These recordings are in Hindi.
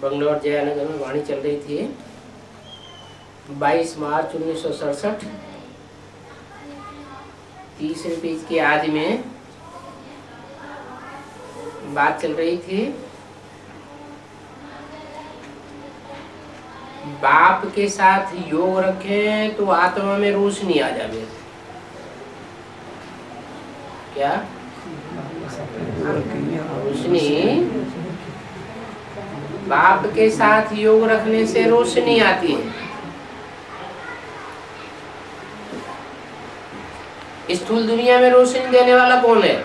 बंगलौर जयानगर में वाणी चल रही थी। 22 मार्च 1967 तीसरे पेज के आदि में बात चल रही थी। बाप के साथ योग रखें तो आत्मा में रोशनी आ जाए। क्या रोशनी? बाप के साथ योग रखने से रोशनी आती है। स्थूल दुनिया में रोशनी देने वाला कौन है?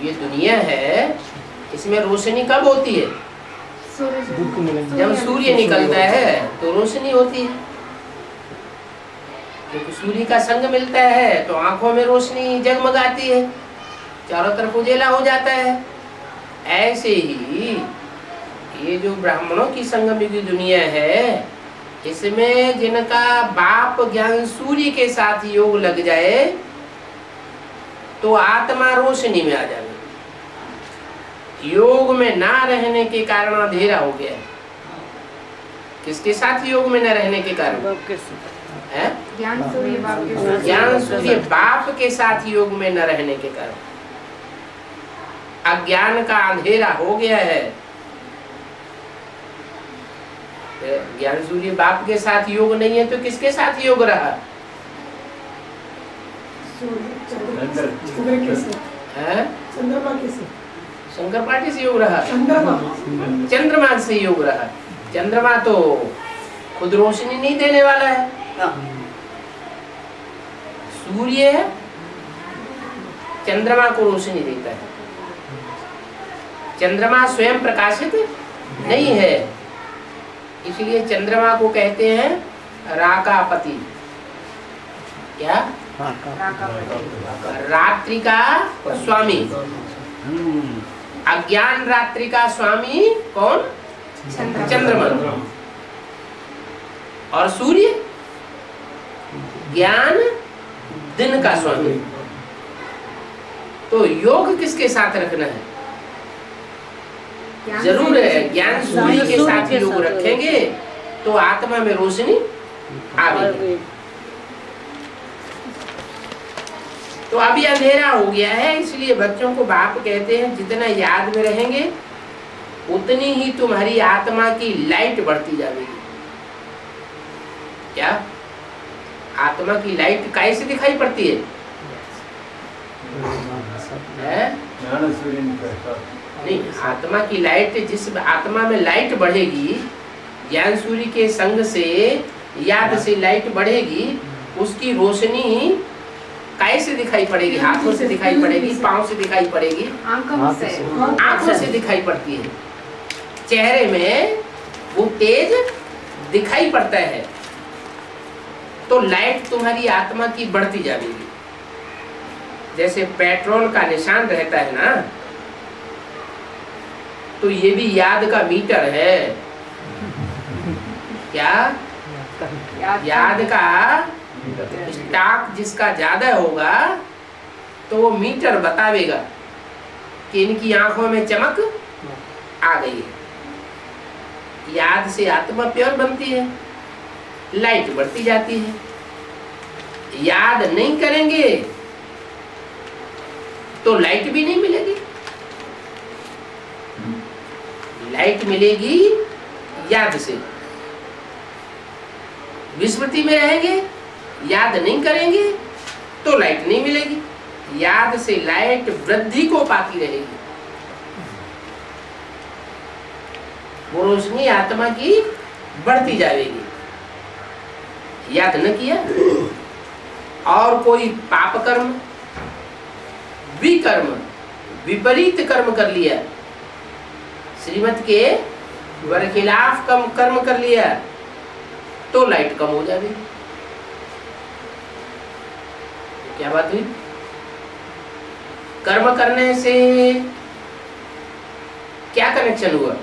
ये दुनिया है, इसमें रोशनी कब होती है? जब सूर्य निकलता है तो रोशनी होती है। क्योंकि सूर्य का संग मिलता है तो आंखों में रोशनी जगमगाती है, चारों तरफ उजेला हो जाता है। ऐसे ही ये जो ब्राह्मणों की संगम की दुनिया है, इसमें जिनका बाप ज्ञान सूर्य के साथ योग लग जाए तो आत्मा रोशनी में आ जाए। योग में ना रहने के कारण अंधेरा हो गया है। किसके साथ योग में न रहने के कारण? ज्ञान सूर्य बाप के साथ योग में न रहने के कारण अज्ञान का अंधेरा हो गया है। ज्ञान सूर्य बाप के साथ योग नहीं है तो किसके साथ योग रहा? शंकर पाठी से योग रहा, चंद्रमा से योग रहा। चंद्रमा तो खुद रोशनी नहीं देने वाला है, सूर्य है, चंद्रमा को रोशनी देता है। चंद्रमा स्वयं प्रकाशित नहीं है, इसलिए चंद्रमा को कहते हैं राकापति। क्या? रात्रि का स्वामी। अज्ञान रात्रि का स्वामी कौन? चंद्रमा। और सूर्य ज्ञान दिन का स्वामी। तो योग किसके साथ रखना है? जरूर है, ज्ञान सूर्य के साथ योग रखेंगे तो आत्मा में रोशनी आएगी। तो अभी अंधेरा हो गया है, इसलिए बच्चों को बाप कहते हैं जितना याद में रहेंगे उतनी ही तुम्हारी आत्मा की लाइट बढ़ती जाएगी। क्या? आत्मा की लाइट कैसे दिखाई पड़ती है? नहीं, आत्मा की लाइट, जिस आत्मा में लाइट बढ़ेगी, ज्ञान सूर्य के संग से, याद से लाइट बढ़ेगी, उसकी रोशनी कैसे दिखाई पड़ेगी? हाथों से दिखाई पड़ेगी, पांव से दिखाई पड़ेगी, आंखों से दिखाई पड़ती है। चेहरे में वो तेज दिखाई पड़ता है तो लाइट तुम्हारी आत्मा की बढ़ती जाएगी। जैसे पेट्रोल का निशान रहता है ना, तो ये भी याद का मीटर है। क्या? याद का स्टॉक जिसका ज्यादा होगा तो वो मीटर बतावेगा कि इनकी आंखों में चमक आ गई है। याद से आत्मा प्योर बनती है, लाइट बढ़ती जाती है। याद नहीं करेंगे तो लाइट भी नहीं मिलेगी। लाइट मिलेगी याद से। विस्मृति में रहेंगे, याद नहीं करेंगे तो लाइट नहीं मिलेगी। याद से लाइट वृद्धि को पाती रहेगी। वो रोशनी आत्मा की बढ़ती जाएगी। याद न किया और कोई पाप कर्म, विकर्म, विपरीत कर्म कर लिया, श्रीमत के बरखिलाफ कर्म कर लिया तो लाइट कम हो जाएगी। क्या बात हुई? कर्म करने से क्या कनेक्शन हुआ?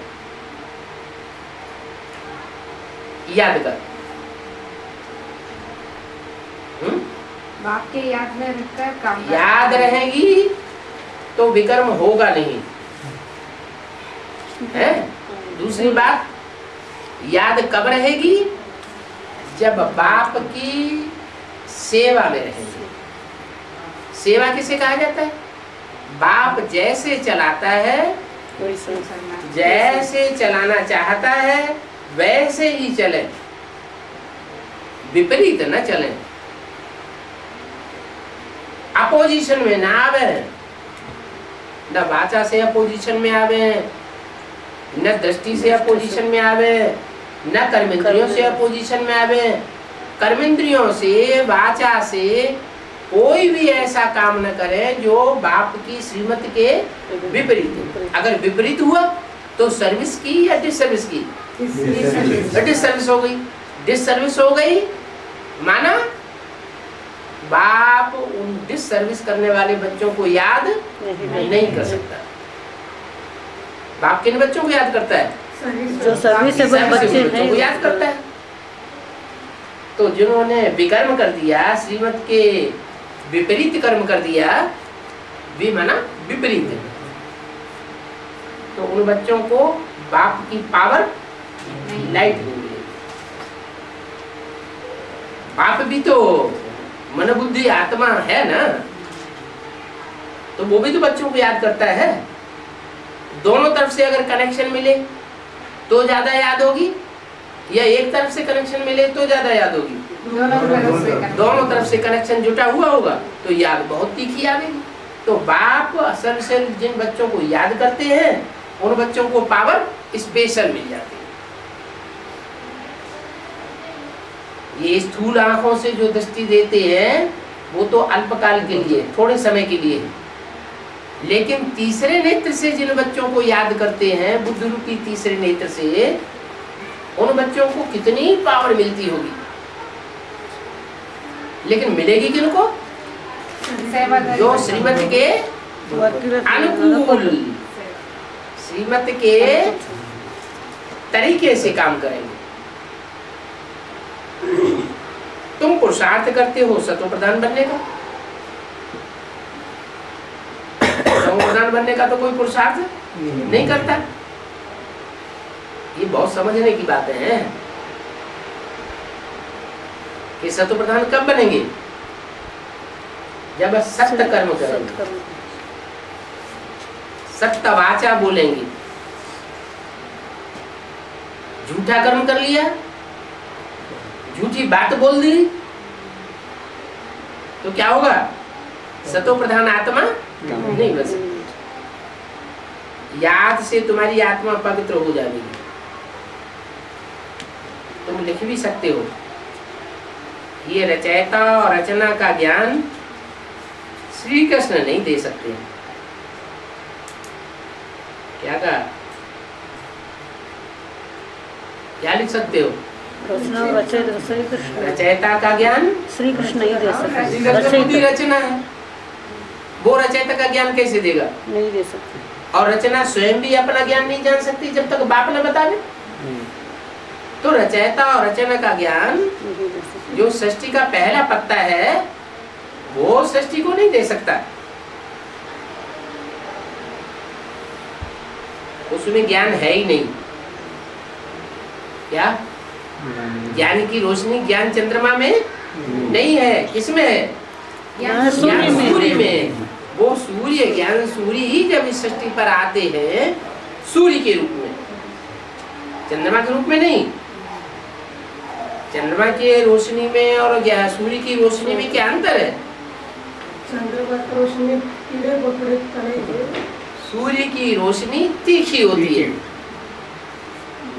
याद कर। बाप के याद में रखकर काम याद रहेगी तो विकर्म होगा नहीं है। दूसरी बात, याद कब रहेगी? जब बाप की सेवा में रहेगी। सेवा किसे कहा जाता है? बाप जैसे चलाता है, जैसे चलाना चाहता है वैसे ही चले, विपरीत न चले, अपोजिशन में ना आवे, न वाचा से अपोजिशन में आवे, न दृष्टि से अपोजिशन में आवे, न कर्मेंद्रियों से अपोजिशन में आवे। कर्मेंद्रियों से, वाचा से कोई भी ऐसा काम न करे जो बाप की श्रीमत के विपरीत। अगर विपरीत हुआ तो सर्विस की या डिसर्विस की? डिसर्विस हो गई। डिसर्विस हो गई माना बाप उन डिसर्विस करने वाले बच्चों को याद नहीं कर सकता। बाप किन बच्चों को याद करता है? जो सर्विसेबल बच्चे बच्चों को याद करता है। तो जिन्होंने विकर्म कर दिया, श्रीमत के विपरीत कर्म कर दिया, वे माना विपरीत, तो उन बच्चों को बाप की पावर लाइट नहीं मिलेगी। बाप भी तो मन बुद्धि आत्मा है ना, तो वो भी तो बच्चों को याद करता है। दोनों तरफ से अगर कनेक्शन मिले तो ज्यादा याद होगी, या एक तरफ से कनेक्शन मिले तो ज्यादा याद होगी? दोनों तरफ से कनेक्शन जुटा हुआ होगा तो याद बहुत तीखी आएगी। तो बाप असल से जिन बच्चों को याद करते हैं उन बच्चों को पावर स्पेशल मिल जाती है। ये स्थूल आंखों से जो दृष्टि देते हैं वो तो अल्पकाल के लिए, थोड़े समय के लिए, लेकिन तीसरे नेत्र से जिन बच्चों को याद करते हैं, बुद्ध रूपी तीसरे नेत्र से, उन बच्चों को कितनी पावर मिलती होगी। लेकिन मिलेगी किनको? जो श्रीमत के अनुकूल, श्रीमत के तरीके से काम करेंगे। तुम पुरुषार्थ करते हो सतो प्रधान बनने का, सतो प्रधान बनने का तो कोई पुरुषार्थ नहीं करता। ये बहुत समझने की बातें हैं कि सतो प्रधान कब बनेंगे? जब सत्य कर्म करेंगे, सत्य वाचा बोलेंगे। झूठा कर्म कर लिया, झूठी बात बोल दी तो क्या होगा? सतो प्रधान आत्मा नहीं बन सकती। याद से तुम्हारी आत्मा पवित्र हो जाएगी। तुम लिख भी सकते हो, ये रचयिता और रचना का ज्ञान श्री कृष्ण नहीं दे सकते। क्या कहा? क्या लिख सकते हो? रचयिता का ज्ञान श्री कृष्ण नहीं दे सकते। श्री कृष्ण खुद ही रचना है, वो रचयिता का ज्ञान कैसे देगा? नहीं दे सकते। और रचना स्वयं भी अपना ज्ञान नहीं जान सकती जब तक बाप न बतावे। तो रचयिता और रचना का ज्ञान जो सृष्टि का पहला पत्ता है वो सृष्टि को नहीं दे सकता। उसमें ज्ञान है ही नहीं। क्या? ज्ञान की रोशनी ज्ञान चंद्रमा में नहीं है। किसमें है? ज्ञान सूर्य में। वो सूर्य, ज्ञान सूर्य ही जब इस सृष्टि पर आते हैं सूर्य के रूप में, चंद्रमा के रूप में नहीं। चंद्रमा की रोशनी में और सूर्य की रोशनी में क्या अंतर है? चंद्रमा की रोशनी कीड़े मकोड़े सूर्य की रोशनी तीखी होती है,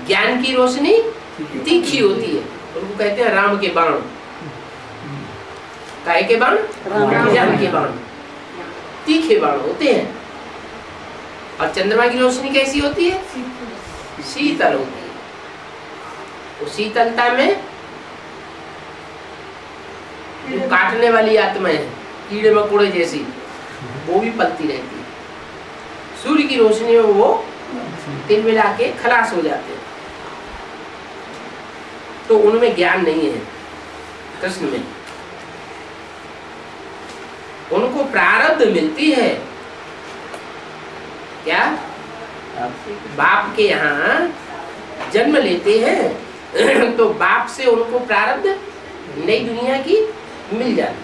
ज्ञान की रोशनी तीखी होती है। उनको कहते हैं राम के बाण। काहे के बाण? ज्ञान के बाण। तीखे बाण होते हैं। और चंद्रमा की रोशनी कैसी होती है? शीतल होती है। तो शीतलता में जो काटने वाली आत्माएं हैं, कीड़े मकोड़े जैसी, वो भी पलती रहती है। सूर्य की रोशनी में वो तिल मिला के खलास हो जाते हैं। तो उनमें ज्ञान नहीं है कृष्ण में। उनको प्रारब्ध मिलती है। क्या? बाप के यहाँ जन्म लेते हैं तो बाप से उनको प्रारब्ध नई दुनिया की मिल जाती।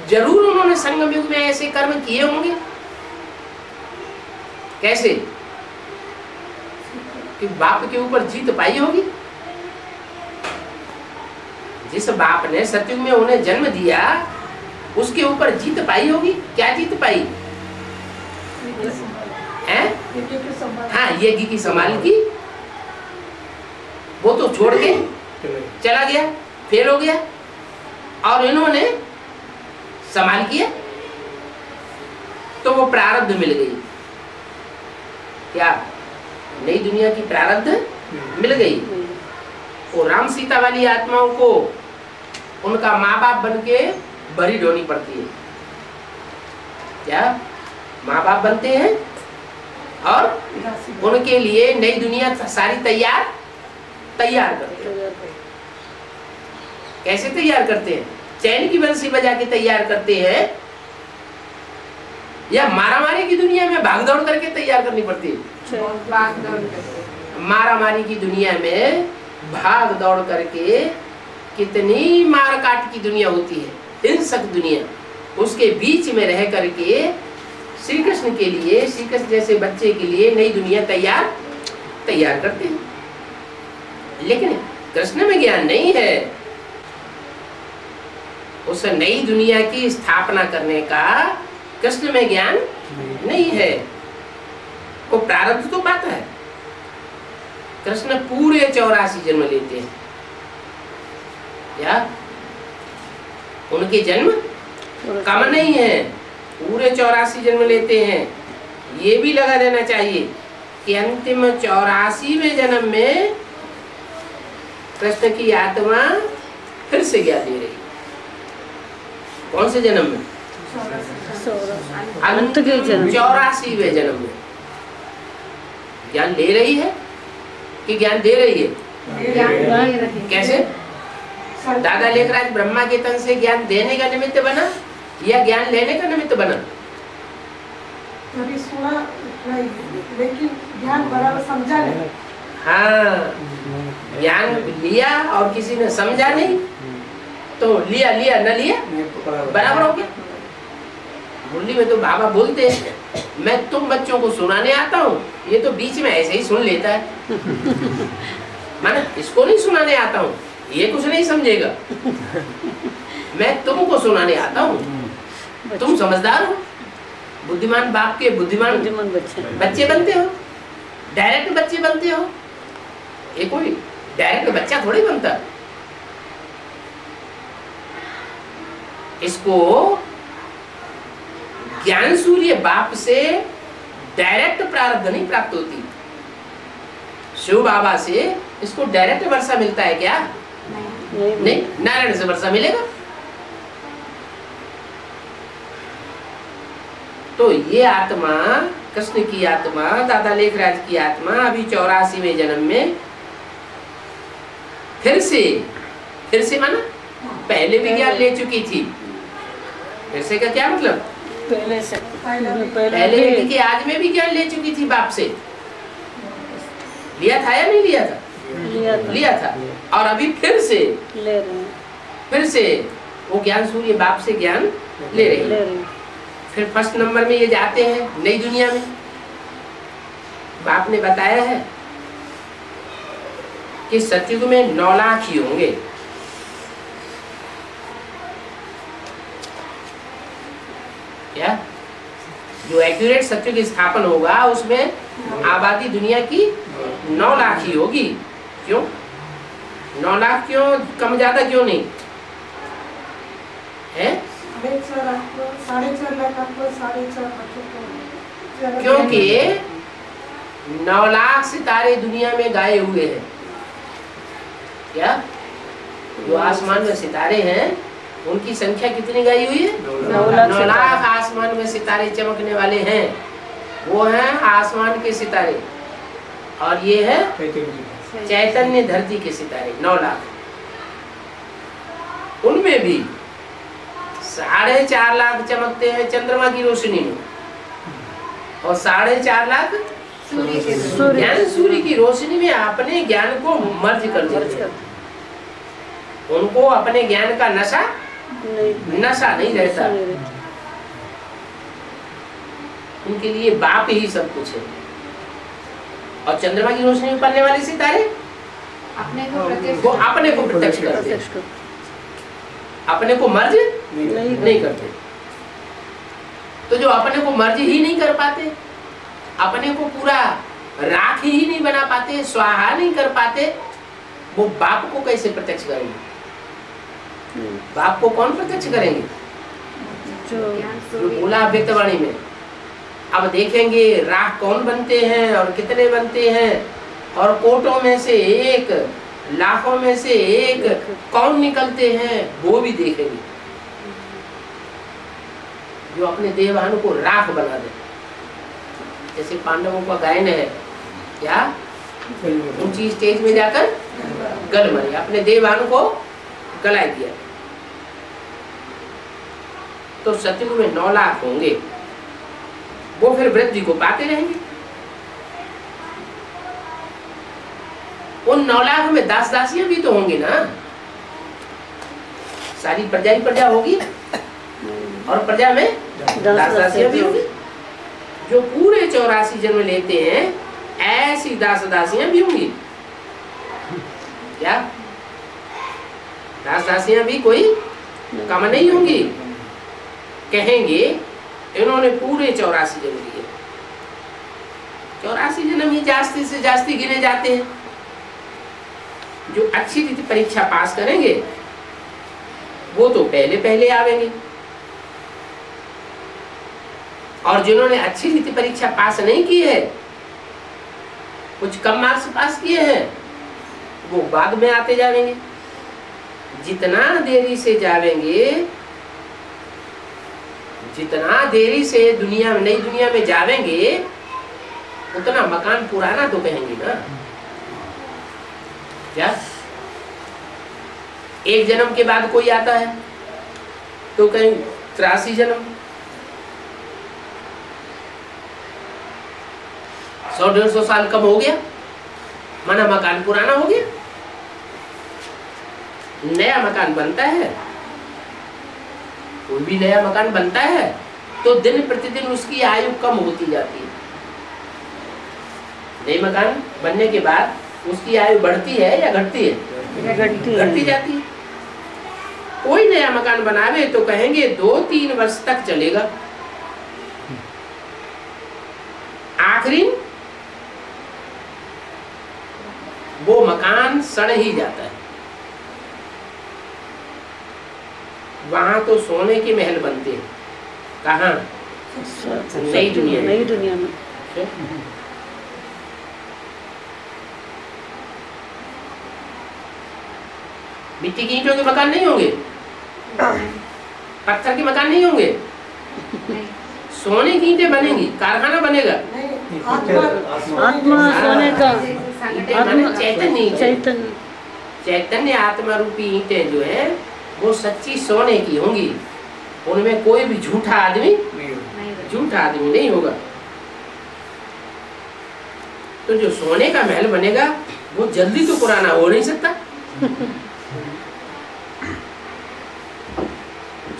जरूर उन्होंने संगम युग में ऐसे कर्म किए होंगे। कैसे? कि बाप के ऊपर जीत पाई होगी। जिस बाप ने सतयुग में उन्हें जन्म दिया उसके ऊपर जीत पाई होगी। क्या जीत पाई है? हाँ, यज्ञ की संभाल की। वो तो छोड़ के चला गया, फेल हो गया, और इन्होंने संभाल किया तो वो प्रारब्ध मिल गई। क्या? नई दुनिया की प्रारब्ध मिल गई। वो राम सीता वाली आत्माओं को उनका माँ बाप बन के बरी ढोनी पड़ती है। क्या? माँ बाप बनते हैं और उनके लिए नई दुनिया सारी तैयार करते हैं। कैसे तैयार करते हैं? चैन की बंसी बजा के तैयार करते हैं, या मारामारी की दुनिया में भाग दौड़ करके तैयार करनी पड़ती है? भाग दौड़ करके। मारामारी की दुनिया में भाग दौड़ करके कितनी मार काट की दुनिया होती है, हिंसक दुनिया, उसके बीच में रह करके श्री कृष्ण के लिए, श्री कृष्ण जैसे बच्चे के लिए नई दुनिया तैयार करते हैं। लेकिन कृष्ण में ज्ञान नहीं है। उस नई दुनिया की स्थापना करने का कृष्ण में ज्ञान नहीं है। वो प्रारब्ध तो पाता है। कृष्ण पूरे 84 जन्म लेते हैं। क्या? उनके जन्म कम नहीं है, पूरे 84 जन्म लेते हैं। ये भी लगा देना चाहिए कि अंतिम 84वें जन्म में कृष्ण की आत्मा फिर से ज्ञान ले रही। कौन से जन्म में? अंतिम 84वें जन्म में ज्ञान ले रही है कि ज्ञान दे रही है? कैसे? दादा लेखराज ब्रह्मा के तन से ज्ञान देने का निमित्त बना या ज्ञान लेने का निमित्त बना? कभी सुना नहीं, लेकिन ज्ञान बराबर समझा नहीं। हाँ, ज्ञान लिया और किसी ने समझा नहीं तो लिया न लिया बराबर हो गया। मुरली में तो बाबा बोलते हैं, मैं तुम बच्चों को सुनाने आता हूँ, ये तो बीच में ऐसे ही सुन लेता है। माना इसको नहीं सुनाने आता हूँ, ये कुछ नहीं समझेगा। मैं तुमको सुनाने आता हूँ, तुम समझदार हो, बुद्धिमान बाप के बुद्धिमान बच्चे बनते हो, डायरेक्ट बच्चे बनते हो। ये कोई डायरेक्ट बच्चा थोड़ी बनता। इसको ज्ञान सूर्य बाप से डायरेक्ट प्रारब्ध नहीं प्राप्त होती। शिव बाबा से इसको डायरेक्ट वर्षा मिलता है क्या? नहीं, नारायण से वर्षा मिलेगा। तो ये आत्मा, कृष्ण की आत्मा, दादा लेखराज की आत्मा अभी 84वें जन्म में फिर से माना पहले भी ज्ञान ले चुकी थी। फिर से का क्या मतलब? पहले लेके आज में भी ज्ञान ले चुकी थी बाप से। लिया था या नहीं लिया था? लिया था। और अभी फिर से ले रहे हैं। फिर से वो ज्ञान सूर्य बाप से ज्ञान ले रही है। फिर फर्स्ट नंबर में ये जाते हैं नई दुनिया में। बाप ने बताया है कि सतयुग में 9 लाख ही होंगे। क्या? जो एक्यूरेट सतयुग स्थापन होगा उसमें आबादी दुनिया की 9 लाख ही होगी। क्यों 9 लाख? क्यों कम ज्यादा क्यों नहीं है? 4.5 लाख आपको 4.5 क्योंकि 9 लाख सितारे दुनिया में गाए हुए हैं। क्या? जो आसमान में सितारे हैं उनकी संख्या कितनी गाई हुई है? 9 लाख आसमान में सितारे चमकने वाले हैं। वो हैं आसमान के सितारे, और ये है चैतन्य धरती के सितारे 9 लाख। उनमें भी 4.5 लाख चमकते हैं चंद्रमा की रोशनी में, और 4.5 लाख सूर्य के सूर्य। ज्ञान सूर्य की रोशनी में अपने ज्ञान को मर्ज कर देते हैं। उनको अपने ज्ञान का नशा नशा नहीं रहता। उनके लिए बाप ही सब कुछ है। और चंद्रमा की रोशनी में पड़ने वाले सितारे अपने को प्रत्यक्ष वो अपने को प्रत्यक्ष करते हैं, अपने को मर्ज नहीं करते। तो जो अपने को मर्ज ही नहीं कर पाते, अपने को पूरा राख ही नहीं बना पाते, स्वाहा नहीं कर पाते, वो बाप को कैसे प्रत्यक्ष करेंगे? बाप को कौन प्रत्यक्ष करेंगे? जो बोला अव्यक्तवाणी में। अब देखेंगे राख कौन बनते हैं और कितने बनते हैं, और कोटों में से एक, लाखों में से एक कौन निकलते हैं, वो भी देखेंगे। जो अपने देवान को राख बना दे, जैसे पांडवों का गायन है क्या, ऊंची स्टेज में जाकर गल मरे, अपने देवान को गला दिया। तो सतयुग में 9 लाख होंगे, वो फिर वृद्धि को पाते रहेंगे। उन 9 लाख में दास दासियां भी तो होंगी ना, सारी प्रजा ही प्रजा होगी, और प्रजा में दास दासियां भी होंगी। जो पूरे 84 जन्म लेते हैं ऐसी दास दासियां भी होंगी क्या? दास दासियां भी कोई कम नहीं होंगी। कहेंगे इन्होंने पूरे 84 जन्म लिए, 84 जन्म ही जास्ती से जास्ती गिने जाते हैं। जो अच्छी रीति परीक्षा पास करेंगे वो तो पहले पहले आवेंगे, और जिन्होंने अच्छी रीति परीक्षा पास नहीं की है, कुछ कम मार्क्स पास किए हैं, वो बाद में आते जाएंगे। जितना देरी से जावेंगे, जितना देरी से दुनिया में, नई दुनिया में जावेंगे, उतना मकान पुराना तो कहेंगे ना। क्या एक जन्म के बाद कोई आता है तो कहीं 83 जन्म, 100-150 साल कम हो गया, माना मकान पुराना हो गया। नया मकान बनता है, कोई भी नया मकान बनता है तो दिन प्रतिदिन उसकी आयु कम होती जाती है। नए मकान बनने के बाद उसकी आयु बढ़ती है या घटती है? घटती जाती है। कोई नया मकान बनावे तो कहेंगे 2-3 वर्ष तक चलेगा, आखिरी वो मकान सड़ ही जाता है। वहां तो सोने के महल बनते हैं, कहाँ? नई दुनिया में। नई दुनिया में मिट्टी की ईंटों के मकान नहीं होंगे, पत्थर के मकान नहीं होंगे, सोने की ईंटें बनेंगी, कारखाना बनेगा। आत्मा सोने का, आत्मा चैतन्य चैतन्य चैतन्य आत्मा रूपी ईंटें जो है वो सच्ची सोने की होंगी। उनमें कोई भी झूठा आदमी नहीं होगा। तो जो सोने का महल बनेगा वो जल्दी तो पुराना हो नहीं सकता।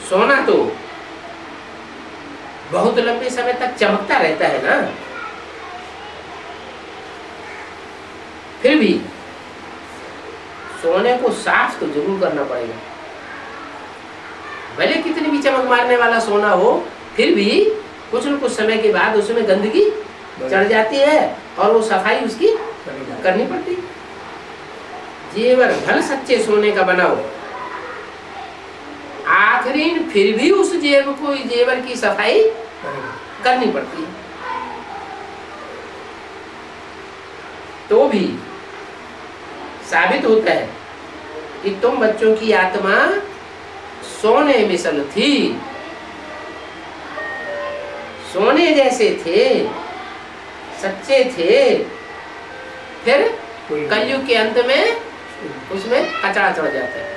सोना तो बहुत लंबे समय तक चमकता रहता है ना। फिर भी सोने को साफ तो जरूर करना पड़ेगा। भले कितनी भी चमक मारने वाला सोना हो, फिर भी कुछ न कुछ समय के बाद उसमें गंदगी चढ़ जाती है और वो सफाई उसकी करनी पड़ती है। जेवर भल सच्चे सोने का बनाओ, आखिरी फिर भी उस जेवर की सफाई करनी पड़ती है। तो भी साबित होता है कि तुम बच्चों की आत्मा सोने मिसल थी, सोने जैसे थे, सच्चे थे। फिर कलयुग के अंत में उसमें कचरा चढ़ जाता है,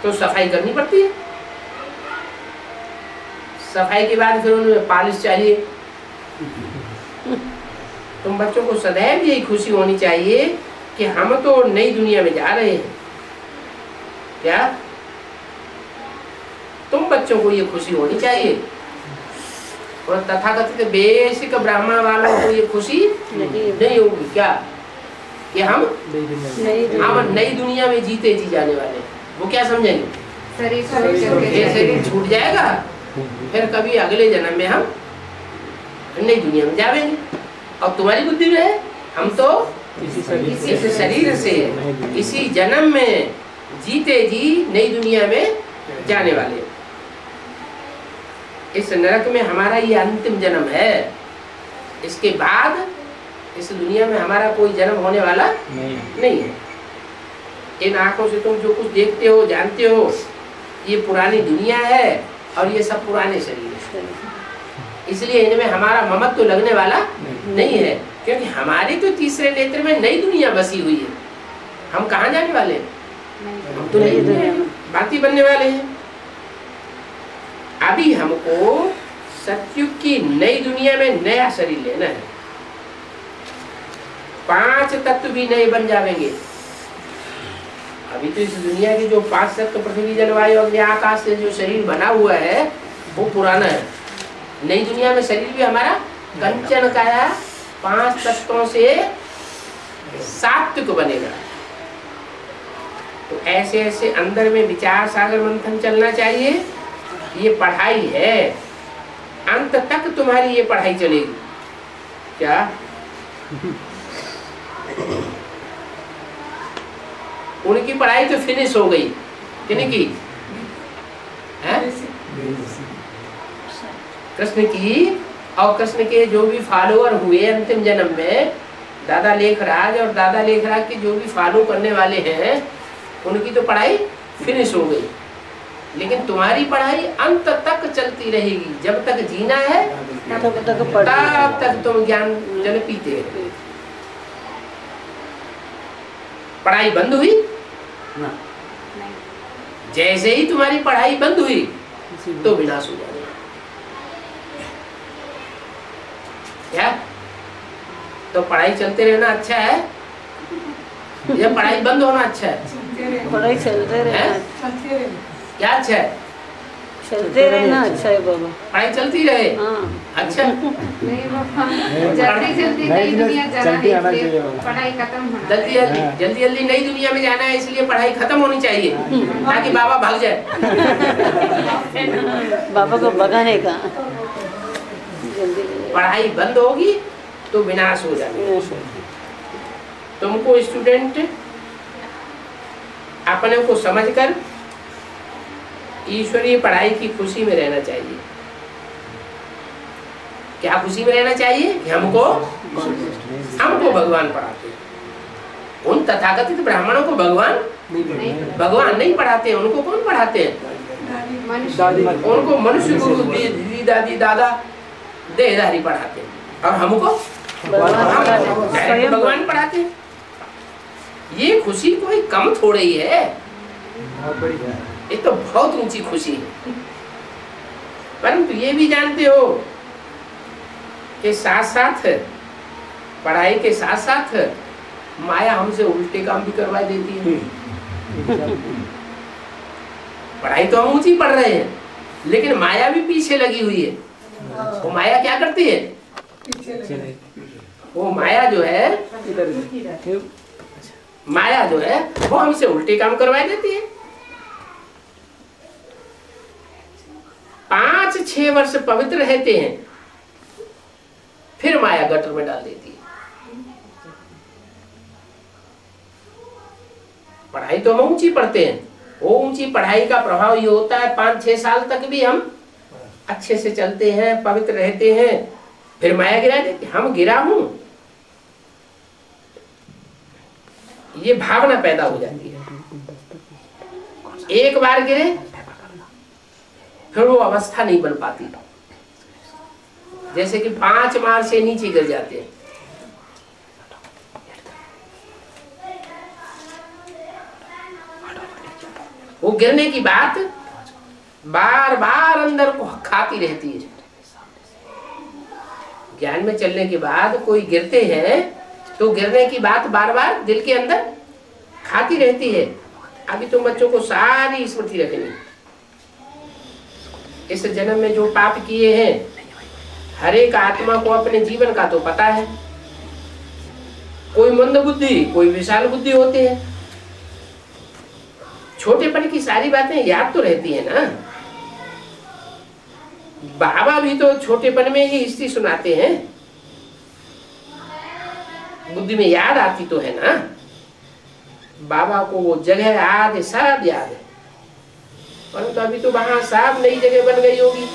तो सफाई करनी पड़ती है। सफाई के बाद फिर उनमें पॉलिश चाहिए। तुम बच्चों को सदैव यही खुशी होनी चाहिए कि हम तो नई दुनिया में जा रहे हैं। क्या तुम बच्चों को ये खुशी होनी चाहिए, और तथाकथित बेसिक ब्राह्मण वालों को ये खुशी नहीं होगी। क्या कि हम नई दुनिया में जीते जी जाने वाले, वो क्या समझेंगे? ये शरीर छूट जाएगा, फिर कभी अगले जन्म में हम नई दुनिया में जाएंगे। और तुम्हारी बुद्धि में है हम तो इस शरीर से इसी जन्म में जीते जी नई दुनिया में जाने वाले। इस नरक में हमारा ये अंतिम जन्म है, इसके बाद इस दुनिया में हमारा कोई जन्म होने वाला नहीं है। इन आंखों से तुम जो कुछ देखते हो जानते हो, ये पुरानी दुनिया है और ये सब पुराने शरीर है, इसलिए इनमें हमारा ममत्व तो लगने वाला नहीं है, क्योंकि हमारी तो तीसरे नेत्र में नई दुनिया बसी हुई है। हम कहाँ जाने वाले हैं? हम तो नई दुनिया बाती बनने वाले हैं। अभी हमको सतयुग की नई दुनिया में नया शरीर लेना है। 5 तत्व भी नए बन जाएंगे। अभी तो इस दुनिया की जो 5 तत्व पृथ्वी जलवायु अग्नि आकाश से जो शरीर बना हुआ है वो पुराना है। नई दुनिया में शरीर भी हमारा कंचन काया 5 तत्वों से सात्विक बनेगा। तो ऐसे ऐसे अंदर में विचार सागर मंथन चलना चाहिए। ये पढ़ाई है, अंत तक तुम्हारी ये पढ़ाई चलेगी। क्या उनकी पढ़ाई तो फिनिश हो गई, किनकी? कृष्ण की। और कृष्ण के जो भी फॉलोअर हुए अंतिम जन्म में, दादा लेखराज और दादा लेखराज के जो भी फॉलो करने वाले हैं, उनकी तो पढ़ाई फिनिश हो गई। लेकिन तुम्हारी पढ़ाई अंत तक चलती रहेगी। जब तक जीना है तब तक तुम ज्ञान जल पीते रहे। पढ़ाई बंद हुई, जैसे ही तुम्हारी पढ़ाई बंद हुई तो विनाश हो जाएगा। क्या? तो पढ़ाई चलते रहना अच्छा है या पढ़ाई बंद होना अच्छा है? पढ़ाई चलते रहना क्या अच्छा है? चलते रहना अच्छा है बाबा। पढ़ाई चलती रहे। अच्छा नहीं बाबा, जल्दी जल्दी नई दुनिया जाना है, इसलिए पढ़ाई खत्म होना जल्दी जल्दी जल्दी नई दुनिया में जाना है, इसलिए पढ़ाई खत्म होनी चाहिए ताकि बाबा भाग जाए। बाबा को भगाने का। जल्दी पढ़ाई बंद होगी तो विनाश हो जाएगा। तुमको स्टूडेंट अपने को समझकर ईश्वरीय पढ़ाई की खुशी में रहना चाहिए। क्या खुशी में रहना चाहिए? कि हमको भगवान पढ़ाते हैं। उन तथाकथित ब्राह्मणों को भगवान नहीं पढ़ाते। उनको कौन पढ़ाते हैं? उनको मनुष्य गुरु दीदी दादी दादा देहधारी पढ़ाते हैं, और हमको भगवान पढ़ाते हैं। ये खुशी कोई कम थोड़ी है, ये तो बहुत ऊंची खुशी है। परंतु ये भी जानते हो कि साथ साथ पढ़ाई के साथ साथ माया हमसे उल्टे काम भी करवा देती है। पढ़ाई तो हम ऊंची पढ़ रहे हैं, लेकिन माया भी पीछे लगी हुई है। वो माया क्या करती है? वो माया जो है वो हमसे उल्टे काम करवा देती है। 5-6 वर्ष पवित्र रहते हैं, फिर माया गटर में डाल देती है। पढ़ाई तो हम ऊंची पढ़ते हैं, वो ऊंची पढ़ाई का प्रभाव ये होता है 5-6 साल तक भी हम अच्छे से चलते हैं, पवित्र रहते हैं, फिर माया गिरा देती। हम गिरा हूं, ये भावना पैदा हो जाती है। एक बार गिरे फिर वो अवस्था नहीं बन पाती। जैसे कि 5 मार से नीचे गिर जाते हैं, वो गिरने की बात बार बार अंदर को खाती रहती है। ज्ञान में चलने के बाद कोई गिरते हैं तो गिरने की बात बार बार दिल के अंदर खाती रहती है। अभी तुम बच्चों को सारी स्मृति रखनी, इस जन्म में जो पाप किए हैं हर एक आत्मा को अपने जीवन का तो पता है। कोई मंद बुद्धि, कोई विशाल बुद्धि होते हैं। छोटेपन की सारी बातें याद तो रहती है ना। बाबा भी तो छोटेपन में ही हिस्ट्री सुनाते हैं, बुद्धि में याद आती तो है ना। बाबा को वो जगह याद है, सब याद है, परंतु अभी तो वहां सब नई जगह बन गई होगी।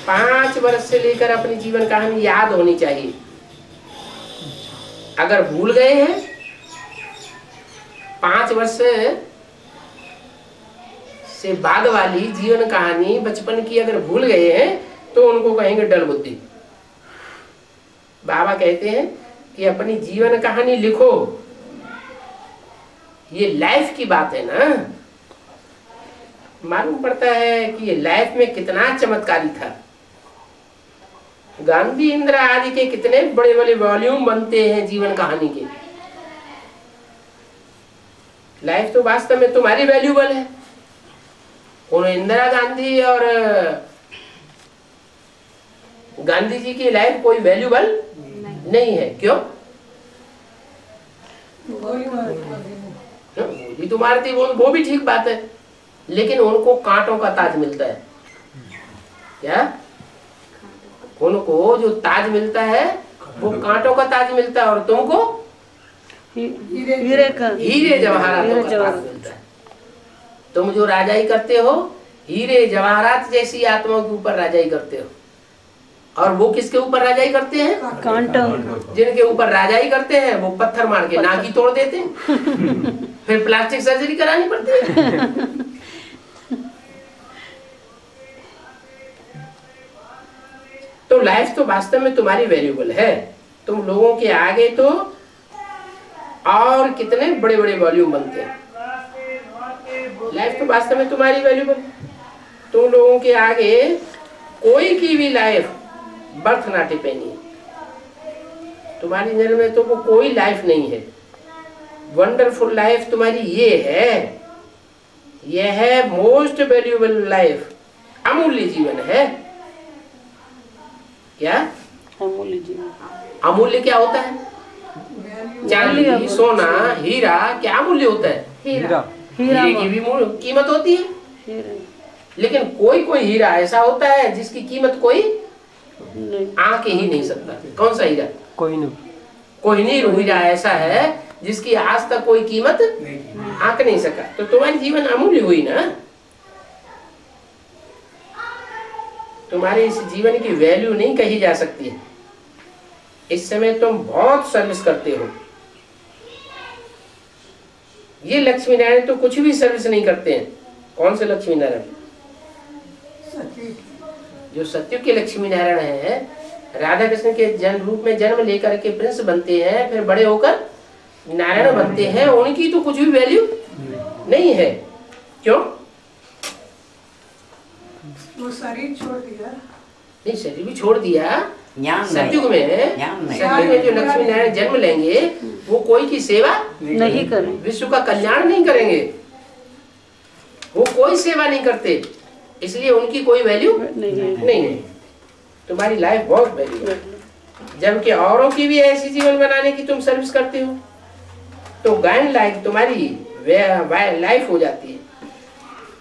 5 वर्ष से लेकर अपनी जीवन कहानी याद होनी चाहिए। अगर भूल गए हैं 5 वर्ष से बाद वाली जीवन कहानी बचपन की अगर भूल गए हैं तो उनको कहेंगे डल बुद्धि। बाबा कहते हैं कि अपनी जीवन कहानी लिखो, ये लाइफ की बात है ना। मालूम पड़ता है कि ये लाइफ में कितना चमत्कारी था। गांधी इंदिरा आदि के कितने बड़े बड़े वॉल्यूम बनते हैं जीवन कहानी के। लाइफ तो वास्तव में तुम्हारी वैल्यूबल है। उन इंदिरा गांधी और गांधी जी की लाइफ कोई वैल्यूबल नहीं है। क्यों? गोली तो मारती, वो भी ठीक बात है, लेकिन उनको कांटों का ताज मिलता है। क्या? उनको जो ताज मिलता है वो कांटों का ताज मिलता है, और तुमको हीरे जवाहरातों का ताज मिलता है। तुम जो राजाई करते हो हीरे जवाहरात जैसी आत्माओं के ऊपर राजाई करते हो, और वो किसके ऊपर राजाई करते हैं? कांटों। जिनके ऊपर राजाई करते हैं वो पत्थर मार के नाक ही तोड़ देते हैं। फिर प्लास्टिक सर्जरी करानी पड़ती है। तो लाइफ तो वास्तव में तुम्हारी वैल्यूबल है। तुम लोगों के आगे तो और कितने बड़े बड़े वॉल्यूम बनते हैं। लाइफ तो वास्तव में तुम्हारी वैल्यूबल। तुम लोगों के आगे कोई की भी लाइफ बर्थ ना टिपेनी है। तुम्हारी नजर में तो वो कोई लाइफ नहीं है। वंडरफुल लाइफ तुम्हारी ये है, ये है मोस्ट वैल्यूबल लाइफ। अमूल्य जीवन है। क्या? अमूल्य जीवन। अमूल्य क्या होता है? चांदी, सोना, हीरा क्या मूल्य होता है? हीरे की भी कीमत होती है, लेकिन कोई कोई हीरा ऐसा होता है जिसकी कीमत कोई आंक ही नहीं सकता। कौन सा हीरा? कोहिनूर हीरा ऐसा है जिसकी आज तक कोई कीमत आंक नहीं सका। तो तुम्हारी जीवन अमूल्य हुई ना। तुम्हारे इस जीवन की वैल्यू नहीं कही जा सकती। इस समय तुम बहुत सर्विस करते हो। ये लक्ष्मी नारायण तो कुछ भी सर्विस नहीं करते हैं। कौन से लक्ष्मी नारायण? जो सत्युग के लक्ष्मी नारायण है, राधा कृष्ण के जन्म रूप में जन्म लेकर के प्रिंस बनते हैं, फिर बड़े होकर नारायण बनते हैं। उनकी तो कुछ भी वैल्यू नहीं है। क्यों? वो शरीर छोड़ दिया। नहीं, शरीर भी छोड़ दिया। सत्युग में जो लक्ष्मी नारायण जन्म लेंगे वो कोई की सेवा नहीं करें, विश्व का कल्याण नहीं करेंगे। वो कोई सेवा नहीं करते, इसलिए उनकी कोई वैल्यू नहीं है। तुम्हारी लाइफ बहुत वैल्यू है। जबकि औरों की भी ऐसी जीवन बनाने की तुम सर्विस करते हो तो गायन लाइफ तुम्हारी लाइफ हो जाती है।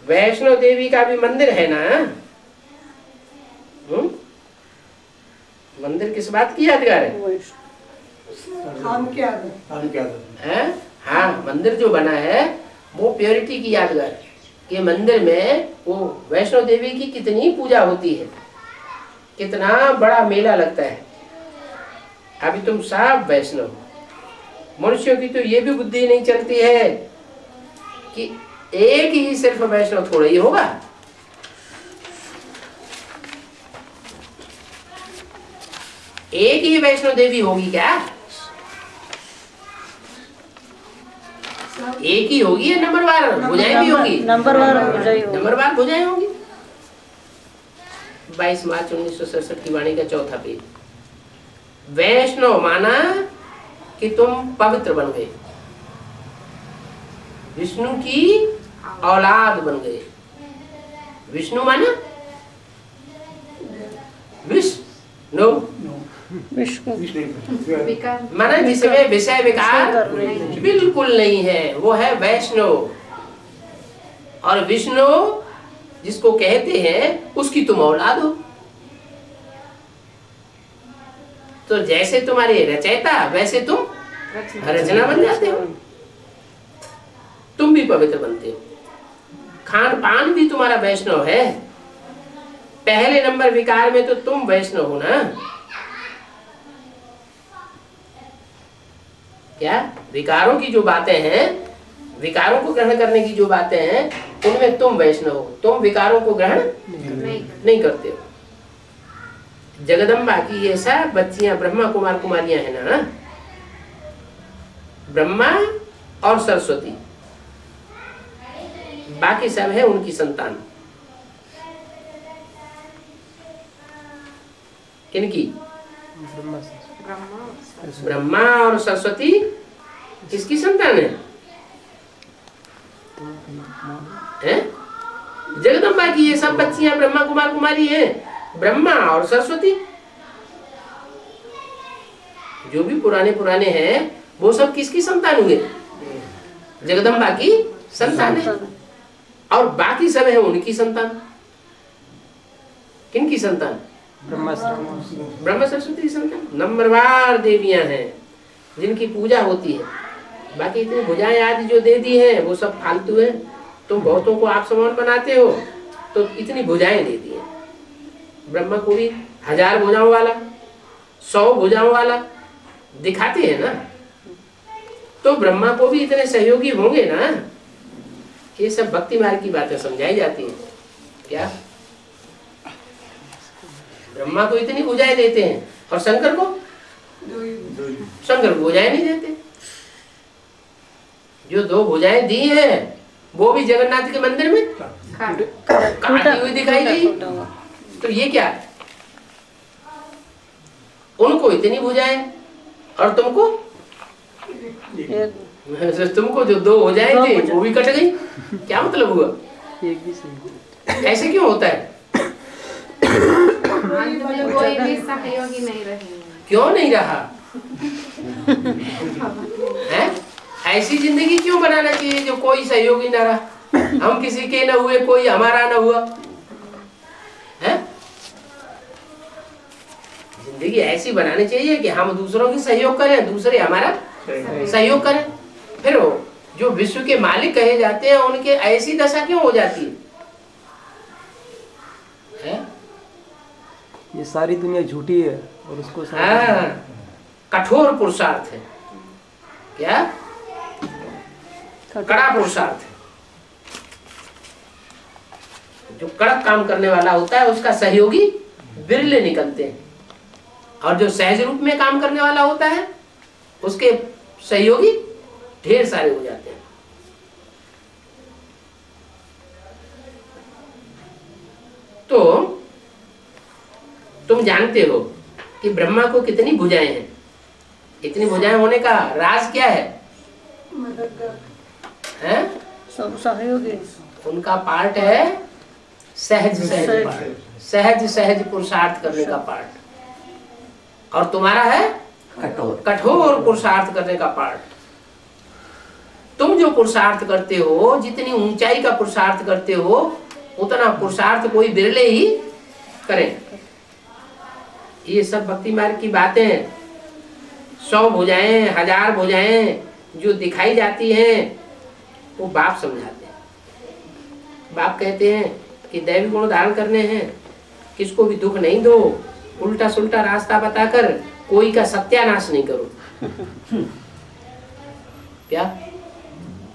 वैष्णो देवी का भी मंदिर है ना। मंदिर किस बात की यादगार है? हाँ, मंदिर जो बना है वो प्योरिटी की यादगार है कि मंदिर में वो वैष्णो देवी की कितनी पूजा होती है, कितना बड़ा मेला लगता है। अभी तुम सब वैष्णव। मनुष्यों की तो ये भी बुद्धि नहीं चलती है कि एक ही सिर्फ वैष्णव थोड़ा ही होगा। एक ही वैष्णो देवी होगी क्या? एक ही होगी या नंबरवार भुजाएं भी होगी? नंबरवार भुजाएं होगी। नंबरवार भुजाएं होगी। 22 मार्च 1967 की वाणी का चौथा पेज। वैष्णव माना कि तुम पवित्र बन गए, विष्णु की औलाद बन गए। विष्णु माना विष्णु विकार माना जिसमें विषय विकार बिल्कुल नहीं है, वो है वैष्णव। और विष्णु जिसको कहते हैं उसकी तुम औलाद हो। तो जैसे तुम्हारे रचयिता वैसे तुम रचना बन जाते हो, तुम भी पवित्र बनते हो। खान पान भी तुम्हारा वैष्णव है। पहले नंबर विकार में तो तुम वैष्णव हो ना। क्या विकारों की जो बातें हैं, विकारों को ग्रहण करने की जो बातें हैं, उनमें तुम वैष्णव हो। तुम विकारों को ग्रहण नहीं करते हो। जगदम्बा की ये सब बच्चियां ब्रह्मा कुमार कुमारियां हैं ना, ब्रह्मा और सरस्वती, बाकी सब है उनकी संतान। किनकी? ब्रह्मा और सरस्वती किसकी संतान है? जगदम्बा की ये सब बच्चियां ब्रह्मा कुमार कुमारी हैं, ब्रह्मा और सरस्वती। जो भी पुराने पुराने हैं वो सब किसकी संतान हुए? जगदम्बा की संतान है। और बाकी सब है उनकी संतान। किनकी संतान? ब्रह्मा सरस्वती की संतान। नंबरवार देवियां हैं जिनकी पूजा होती है। बाकी इतनी भुजाएं आदि जो दे दी है वो सब फालतू है। तुम बहुतों को आप समान बनाते हो तो इतनी भुजाएं दे दी है। ब्रह्मा को भी 1000 भुजाओं वाला, 100 भुजाओं वाला दिखाते हैं ना। तो ब्रह्मा को भी इतने सहयोगी होंगे ना। ये सब भक्ति मार्ग की बातें समझाई जाती है। क्या ब्रह्मा को इतनी भुजाएं देते हैं और शंकर को भुजाएं नहीं देते। जो 2 भुजाएं दी हैं वो भी जगन्नाथ के मंदिर में काटी हुई दिखाई गई। तो ये क्या है? उनको इतनी भुजाएं और तुमको जो 2 भुजाएं थी वो भी कट गई। क्या मतलब हुआ? ऐसे क्यों होता है? कोई भी सहयोगी नहीं रहे। क्यों नहीं रहा है? ऐसी जिंदगी क्यों बनाना चाहिए जो कोई सहयोगी ना रहा? हम किसी के न हुए, कोई हमारा न हुआ है। जिंदगी ऐसी बनानी चाहिए कि हम दूसरों की सहयोग करें, दूसरे हमारा सहयोग करें। फिर जो विश्व के मालिक कहे जाते हैं उनके ऐसी दशा क्यों हो जाती है? ये सारी दुनिया झूठी है और उसको कठोर पुरुषार्थ है। क्या? कड़ा पुरुषार्थ है। जो कड़क काम करने वाला होता है उसका सहयोगी बिरले निकलते हैं, और जो सहज रूप में काम करने वाला होता है उसके सहयोगी ढेर सारे हो जाते हैं। तो तुम जानते हो कि ब्रह्मा को कितनी भुजाएं हैं। इतनी भुजाएं होने का राज क्या है? सब सहयोगी। उनका पार्ट है सहज पुरुषार्थ करने का पार्ट, और तुम्हारा है कठोर पुरुषार्थ करने का पार्ट। तुम जो पुरुषार्थ करते हो, जितनी ऊंचाई का पुरुषार्थ करते हो, उतना पुरुषार्थ कोई बिरले ही करें। ये सब भक्ति मार्ग की बातें हैं। 100 भुजाएं, 1000 भुजाएं जो दिखाई जाती हैं वो बाप समझाते हैं। बाप कहते हैं कि दैवी गुण धारण करने हैं, किसको भी दुख नहीं दो, उल्टा सुल्टा रास्ता बताकर कोई का सत्यानाश नहीं करो। क्या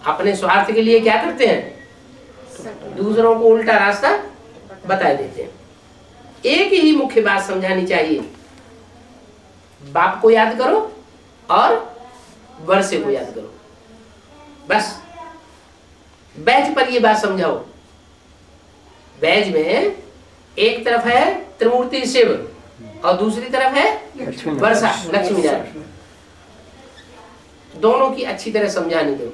अपने स्वार्थ के लिए क्या करते हैं? दूसरों को उल्टा रास्ता बता देते हैं। एक ही मुख्य बात समझानी चाहिए, बाप को याद करो और वर्षे को याद करो। बस बैज पर ये बात समझाओ। बैज में एक तरफ है त्रिमूर्ति शिव और दूसरी तरफ है वर्षा लक्ष्मी नारायण। दोनों की अच्छी तरह समझाने दो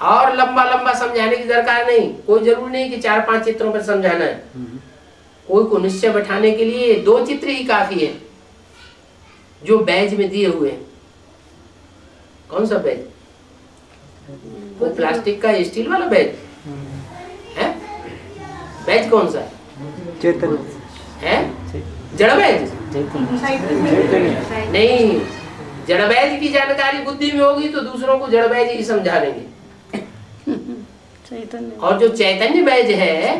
और लंबा लंबा समझाने की दरकार नहीं। कोई जरूरी नहीं कि 4-5 चित्रों पर समझाना है। कोई को निश्चय बैठाने के लिए 2 चित्र ही काफी है जो बैज में दिए हुए हैं। कौन सा बैज? वो प्लास्टिक का स्टील वाला बैज है? बैज कौन सा चैतन्य है? जड़ बैज नहीं। जड़ बैज की जानकारी बुद्धि में होगी तो दूसरों को जड़ बैज ही समझा देंगे। और जो चैतन्य बैज है,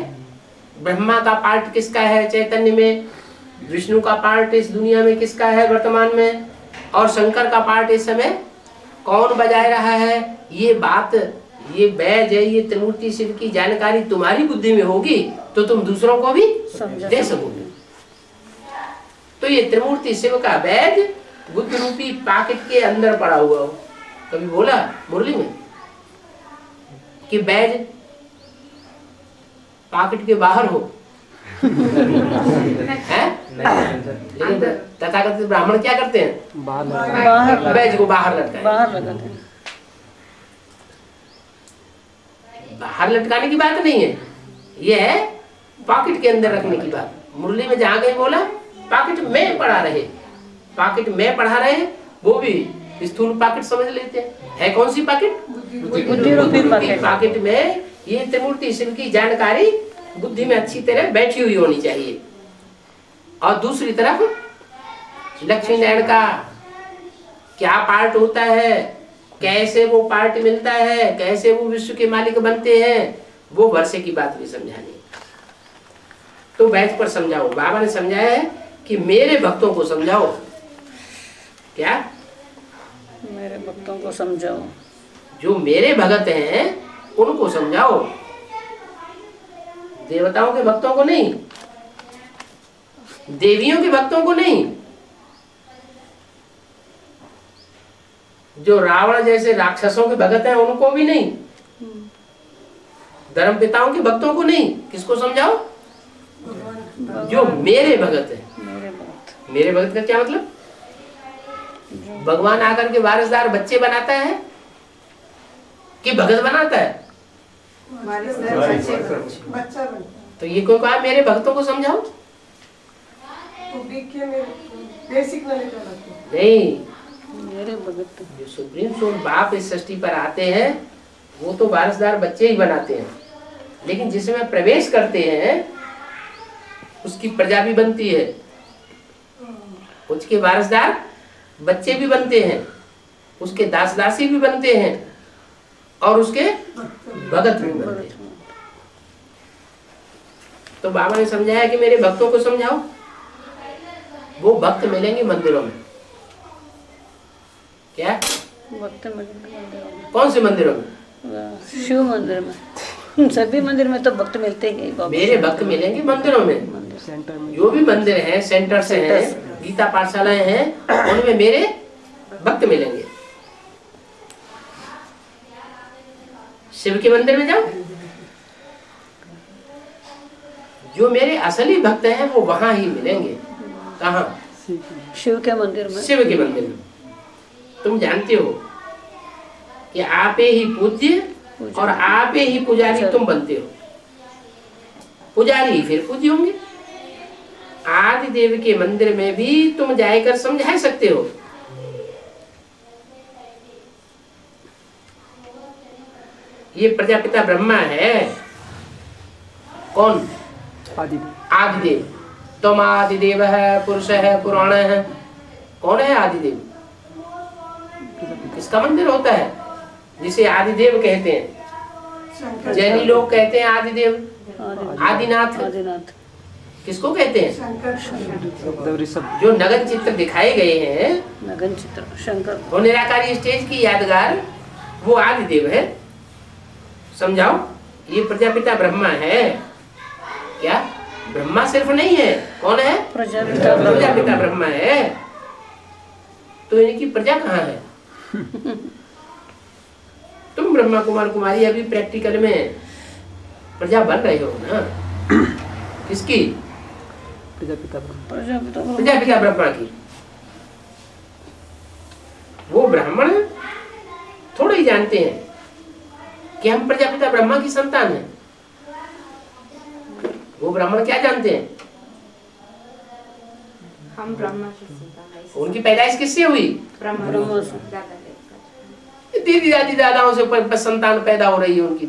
ब्रह्मा का पार्ट किसका है चैतन्य में, विष्णु का पार्ट इस दुनिया में किसका है वर्तमान में, और शंकर का पार्ट इस समय कौन बजाय रहा है, ये बात, ये बैज है, ये त्रिमूर्ति शिव की जानकारी तुम्हारी बुद्धि में होगी तो तुम दूसरों को भी दे सकोगे। तो ये त्रिमूर्ति शिव का बैज बुद्ध रूपी पॉकेट के अंदर पड़ा हुआ हो। कभी बोला मुरली में कि बैज पॉकेट के बाहर हो है? लेकिन तथाकथित ब्राह्मण क्या करते हैं? बाहर बैज को बाहर लटकाते लगाते हैं। बाहर लटकाने की बात नहीं है, ये है पॉकेट के अंदर रखने की बात। मुरली में जहां कहीं बोला पॉकेट में पड़ा रहे, पॉकेट में पढ़ा रहे, वो भी स्थूल पॉकेट समझ लेते हैं। है कौन सी पॉकेट? बुद्धि रूपी पॉकेट में ये त्रिमूर्ति शिव की जानकारी बुद्धि में अच्छी तरह बैठी हुई होनी चाहिए। और दूसरी तरफ लक्ष्मी नारायण का क्या पार्ट होता है, कैसे वो पार्ट मिलता है, कैसे वो विश्व के मालिक बनते हैं, वो वर्षे की बात भी समझानी। तो बैठ पर समझाओ। बाबा ने समझाया है कि मेरे भक्तों को समझाओ। क्या? मेरे भक्तों को समझाओ। जो मेरे भगत हैं उनको समझाओ, देवताओं के भक्तों को नहीं, देवियों के भक्तों को नहीं। जो रावण जैसे राक्षसों के भगत हैं उनको भी नहीं, धर्म पिताओं के भक्तों को नहीं। किसको समझाओ? जो मेरे भगत हैं। मेरे भगत का क्या मतलब? भगवान आकर के वारिसदार बच्चे बनाता है कि भगत बनाता है? बच्चा तो ये कोई कहा मेरे भक्तों को समझाओ? तो बेसिक नॉलेज नहीं, मेरे भगत जो सुप्रीम सोल बाप इस सृष्टि पर आते हैं वो तो वारिसदार बच्चे ही बनाते हैं, लेकिन जिसमें प्रवेश करते हैं उसकी प्रजा भी बनती है, उसके वारिसदार बच्चे भी बनते हैं, उसके दास दासी भी बनते हैं और उसके भगत भी बनते हैं। तो बाबा ने समझाया कि मेरे भक्तों को समझाओ। वो भक्त मिलेंगे मंदिरों में। क्या? भक्त मिलेंगे कौन से मंदिरों में? शिव मंदिर में। सभी मंदिर में तो भक्त मिलते ही बाबा। मेरे भक्त मिलेंगे मंदिरों में। सेंटर में जो भी मंदिर हैं, सेंटर्स हैं, गीता पाठशालाएं हैं, उनमें मेरे भक्त मिलेंगे। शिव के मंदिर में जाओ, जो मेरे असली भक्त हैं वो वहां ही मिलेंगे। कहाँ? शिव के मंदिर में। शिव के मंदिर में। तुम जानते हो कि आप ही पूज्य और आप ही पुजारी तुम बनते हो। पुजारी ही फिर पूज्य होंगे। आदि देव के मंदिर में भी तुम जाकर समझा सकते हो। ये प्रजापिता ब्रह्मा है। कौन? आदिदेव। तुम आदिदेव है, पुरुष है, पुराण है। कौन है आदिदेव? किसका मंदिर होता है जिसे आदिदेव कहते हैं? जैनी लोग कहते हैं आदिदेव, आदिनाथ। आदिनाथ किसको कहते हैं? शंकर। जो नगन चित्र दिखाए गए हैं, नगन चित्र शंकर, वो निराकारी स्टेज की यादगार, वो आदिदेव है। समझाओ, ये प्रजापिता ब्रह्मा है। क्या? ब्रह्मा सिर्फ नहीं है, कौन है? प्रजापिता ब्रह्मा है। तो इनकी प्रजा कहाँ है? तुम ब्रह्मा कुमार कुमारी अभी प्रैक्टिकल में प्रजा बन रहे हो ना। किसकी? प्रजापिता ब्रह्मा की। वो ब्राह्मण थोड़ा ही जानते हैं कि हम प्रजापिता ब्रह्मा की संतान हैं। वो ब्राह्मण क्या जानते हैं? हम ब्रह्मा की संतान हैं। उनकी पैदाइश किससे हुई? ब्रह्मा से। दीदी दादी दादाओं से संतान पैदा हो रही है। उनकी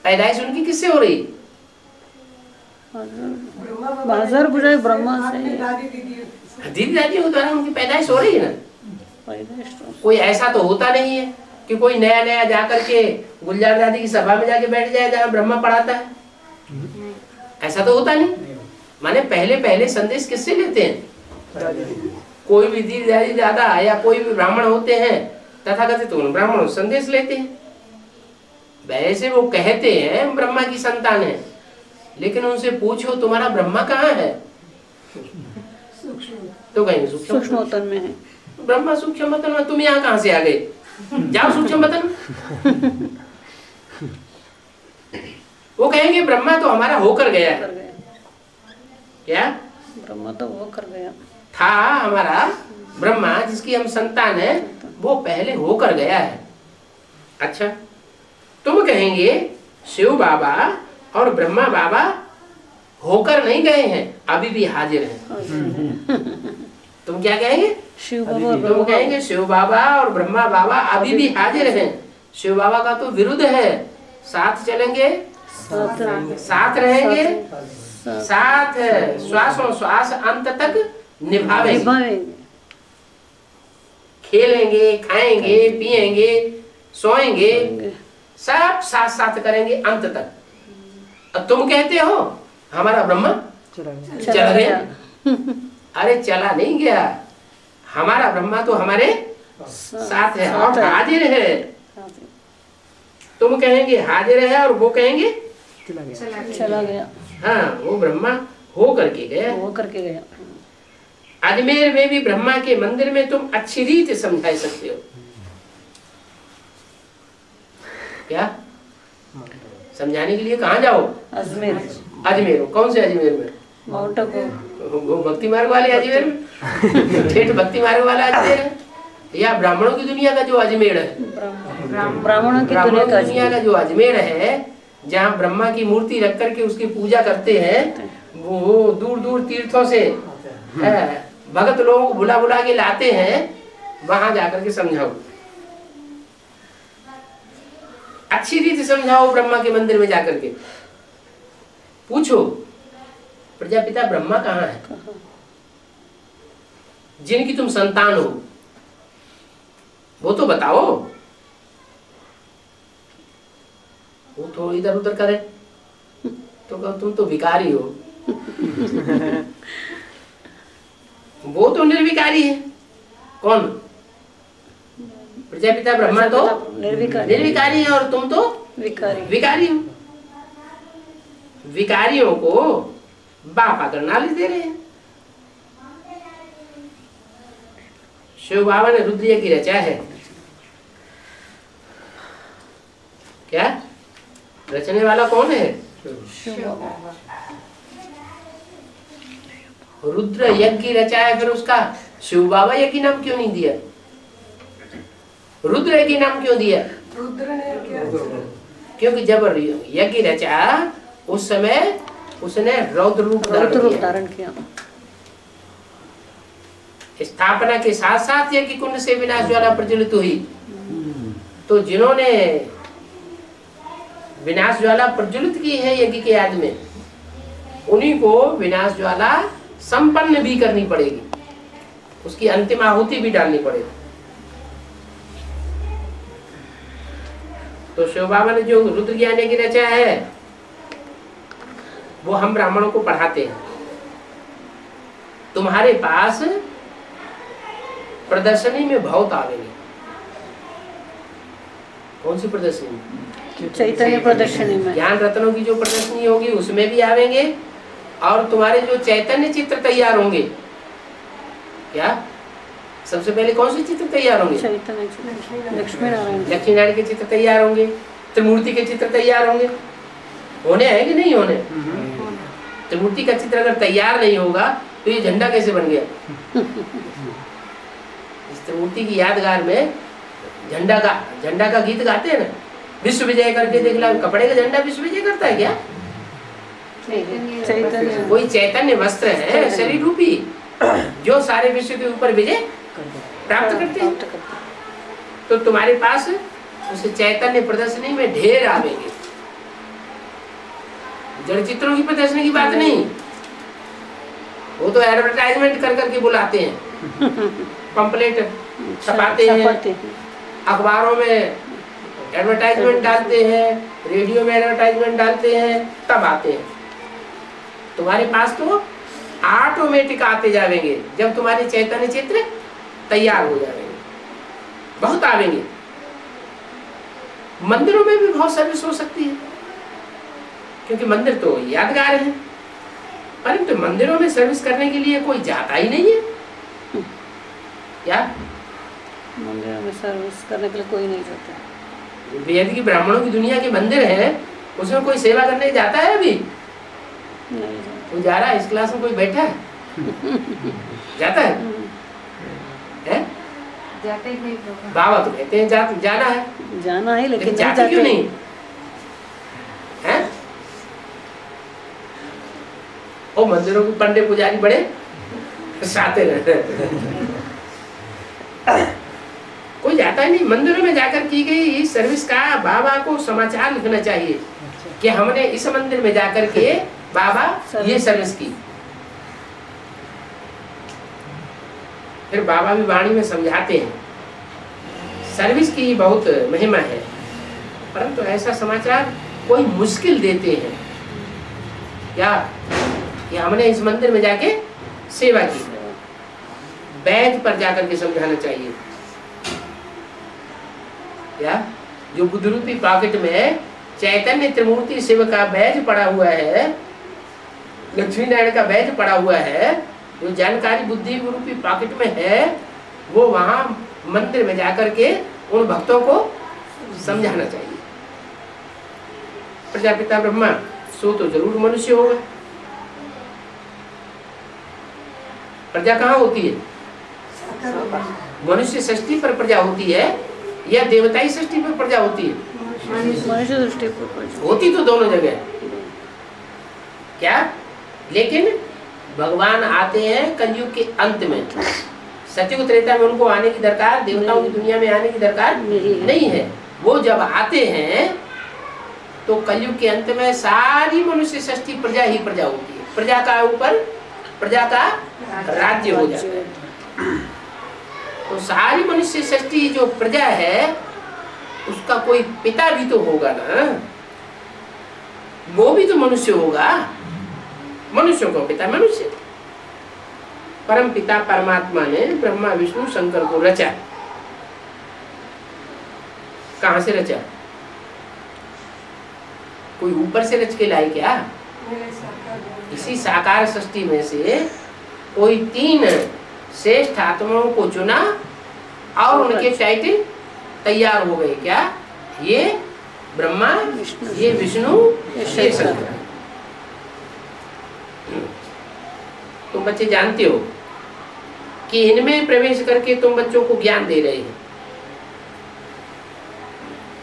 पैदाइश उनकी किससे हो रही? बाजार बुझाए ब्रह्मा से। दीदी दादियों के द्वारा उनकी पैदाइश हो रही है ना। कोई ऐसा तो होता नहीं है कि कोई नया नया जाकर के गुलजार दादी की सभा में जाके बैठ जाए जहाँ ब्रह्मा पढ़ाता है। ऐसा तो होता नहीं। माने पहले पहले संदेश किससे लेते हैं? कोई भी दीदी दादी दादा या कोई भी ब्राह्मण होते हैं तथाकथित तो ब्राह्मणों संदेश लेते हैं। वैसे वो कहते हैं ब्रह्मा की संतान है, लेकिन उनसे पूछो तुम्हारा ब्रह्मा कहाँ है तो कहेंगे सूक्ष्म मतन में है। ब्रह्मा सूक्ष्म मतन में। तुम यहाँ कहाँ से आ गए? जाओ सूक्ष्म मतन। वो कहेंगे ब्रह्मा तो हमारा होकर गया है। क्या? ब्रह्मा तो होकर गया था हमारा ब्रह्मा जिसकी हम संतान है, वो पहले होकर गया है। अच्छा, तुम कहेंगे शिव बाबा और ब्रह्मा बाबा होकर नहीं गए हैं, अभी भी हाजिर हैं। तुम क्या कहेंगे? शिव बाबा। तुम कहेंगे शिव बाबा और ब्रह्मा बाबा अभी भी हाजिर हैं। शिव बाबा का तो विरुद्ध है, साथ चलेंगे, साथ रहेंगे, साथ श्वासों श्वास अंत तक निभावेंगे, खेलेंगे, खाएंगे, पिएंगे, सोएंगे, सब साथ साथ करेंगे अंत तक। अब तुम कहते हो हमारा ब्रह्मा चला गया। अरे चला नहीं गया, हमारा ब्रह्मा तो हमारे साथ है और हाजिर है। तुम कहेंगे हाजिर है और वो कहेंगे चला गया। हाँ, वो ब्रह्मा हो करके गया। अजमेर में भी ब्रह्मा के मंदिर में तुम अच्छी रीत समझा सकते हो। क्या समझाने के लिए कहाँ जाओ? अजमेर। कौन से अजमेर में? माउंट आबू। वो भक्ति मार्ग वाले अजमेर में? ठेठ भक्ति मार्ग वाला अजमेर है या ब्राह्मणों की दुनिया का जो अजमेर है? ब्राह्मणों की दुनिया का जो अजमेर है, जहाँ ब्रह्मा की मूर्ति रख करके उसकी पूजा करते हैं। वो दूर दूर तीर्थों से भगत लोगों को बुला बुला के लाते हैं, वहां जाकर के समझाओ, अच्छी रीति समझाओ। ब्रह्मा के मंदिर में जाकर के पूछो प्रजापिता ब्रह्मा कहाँ है, जिनकी तुम संतान हो, वो तो बताओ। वो तो इधर उधर करे तो कहो तुम तो भिखारी हो। वो तो निर्विकारी है। कौन? प्रजापिता ब्रह्मा तो निर्विकारी है और तुम तो विकारी हो। विकारियों को बाप आकर नाली दे रहे हैं। शिव बाबा ने रुद्र की रचा है। क्या रचने वाला कौन है? रुद्र यज्ञ रचा है, फिर उसका शिव बाबा यज्ञ नाम क्यों नहीं दिया? रुद्र यज्ञ नाम क्यों दिया? क्योंकि जब यज्ञ रचा उस समय उसने रौद्र रूप धारण किया। स्थापना के साथ साथ यज्ञ कुंड से विनाश ज्वाला प्रज्वलित हुई। तो जिन्होंने विनाश ज्वाला प्रज्वलित की है यज्ञ के याद में, उन्हीं को विनाश ज्वाला संपन्न भी करनी पड़ेगी, उसकी अंतिम आहुति भी डालनी पड़ेगी। तो शिव बाबा ने जो रुद्र ज्ञान यज्ञ रचा है वो हम ब्राह्मणों को पढ़ाते हैं। तुम्हारे पास प्रदर्शनी में बहुत आवेंगे। कौन सी प्रदर्शनी? चैतन्य प्रदर्शनी में। ज्ञान रत्नों की जो प्रदर्शनी होगी उसमें भी आवेंगे, और तुम्हारे जो चैतन्य चित्र तैयार होंगे, क्या सबसे पहले कौन से चित्र तैयार होंगे? चैतन्य चित्र, लक्ष्मी नारायण। लक्ष्मी नारायण के चित्र तैयार होंगे, त्रिमूर्ति के चित्र तैयार होंगे। होने हैं कि नहीं होने? त्रिमूर्ति का चित्र अगर तैयार नहीं होगा तो ये झंडा कैसे बन गया? इस त्रिमूर्ति की यादगार में झंडा का गीत गाते हैं ना, विश्व विजय करके देख लो। कपड़े का झंडा विश्व विजय करता है क्या? चैतन्य कोई चैतन्य वस्त्र है शरीर रूपी, जो सारे विश्व के ऊपर विजय प्राप्त करते हैं। तो तुम्हारे पास उस चैतन्य प्रदर्शनी में ढेर आवेंगे। जड़ चित्रों की प्रदर्शनी की बात नहीं, वो तो एडवर्टाइजमेंट कर करके बुलाते हैं, पंपलेट छपाते हैं, अखबारों में एडवर्टाइजमेंट डालते हैं, रेडियो में एडवर्टाइजमेंट डालते हैं, तब आते हैं। तुम्हारे पास तो ऑटोमेटिक आते जाएंगे जब तुम्हारे चैतन्य चित्र तैयार हो जाएंगे, बहुत आवेंगे। मंदिरों में भी बहुत सर्विस हो सकती है, क्योंकि मंदिर तो यादगार है, परंतु मंदिरों में सर्विस करने के लिए कोई जाता ही नहीं है। क्या मंदिर में सर्विस करने के लिए कोई नहीं जाता? वेद की ब्राह्मणों की दुनिया के मंदिर है, उसमें कोई सेवा करने जाता है? अभी नहीं जाता। कोई जा रहा है? इस क्लास में कोई बैठा है? जाता है? हैं? जाते ही नहीं लोग। बाबा तो कहते हैं जाना है, जाना है लेकिन जाते क्यों नहीं है? ओ मंदिरों के पंडे पुजारी बड़े साते रहते हैं। कोई जाता ही नहीं। मंदिरों में जाकर की गई सर्विस का बाबा को समाचार लिखना चाहिए कि हमने इस मंदिर में जाकर के बाबा ये सर्विस की। फिर बाबा भी वाणी में समझाते हैं सर्विस की बहुत महिमा है, परंतु ऐसा समाचार कोई मुश्किल देते हैं क्या कि हमने इस मंदिर में जाके सेवा की। बैज पर जाकर के समझाना चाहिए क्या? जो बुद्ध रूपी पॉकेट में चैतन्य त्रिमूर्ति शिव का बैज पड़ा हुआ है, लक्ष्मी नारायण का बैज पड़ा हुआ है, जो जानकारी बुद्धि रूपी पॉकेट में है, वो वहां मंदिर में जाकर के उन भक्तों को समझाना चाहिए। प्रजापिता ब्रह्मा सो तो जरूर मनुष्य होगा। प्रजा कहाँ होती है? मनुष्य सृष्टि पर प्रजा होती है या देवताई सृष्टि पर प्रजा होती है? मनुष्य दृष्टि पर होती तो दोनों जगह क्या, लेकिन भगवान आते हैं कलयुग के अंत में। सतयुग त्रेता में उनको आने की दरकार, देवताओं की दुनिया में आने की दरकार नहीं है। वो जब आते हैं तो कलयुग के अंत में सारी मनुष्य सृष्टि प्रजा ही प्रजा होती है। प्रजा का ऊपर प्रजा का राज्य हो जाता है। तो सारी मनुष्य सृष्टि जो प्रजा है उसका कोई पिता भी तो होगा ना, वो भी तो मनुष्य होगा। मनुष्यों का पिता मनुष्य। परम पिता परमात्मा ने ब्रह्मा विष्णु शंकर को रचा। कहां से रचा? कोई ऊपर से रच के लाए क्या? इसी साकार सृष्टि में से कोई 3 श्रेष्ठ आत्माओं को चुना और उनके टाइटल तैयार हो गए। क्या? ये ब्रह्मा, ये विष्णु, ये शंकर। तुम बच्चे जानते हो कि इनमें प्रवेश करके तुम बच्चों को ज्ञान दे रहे हैं।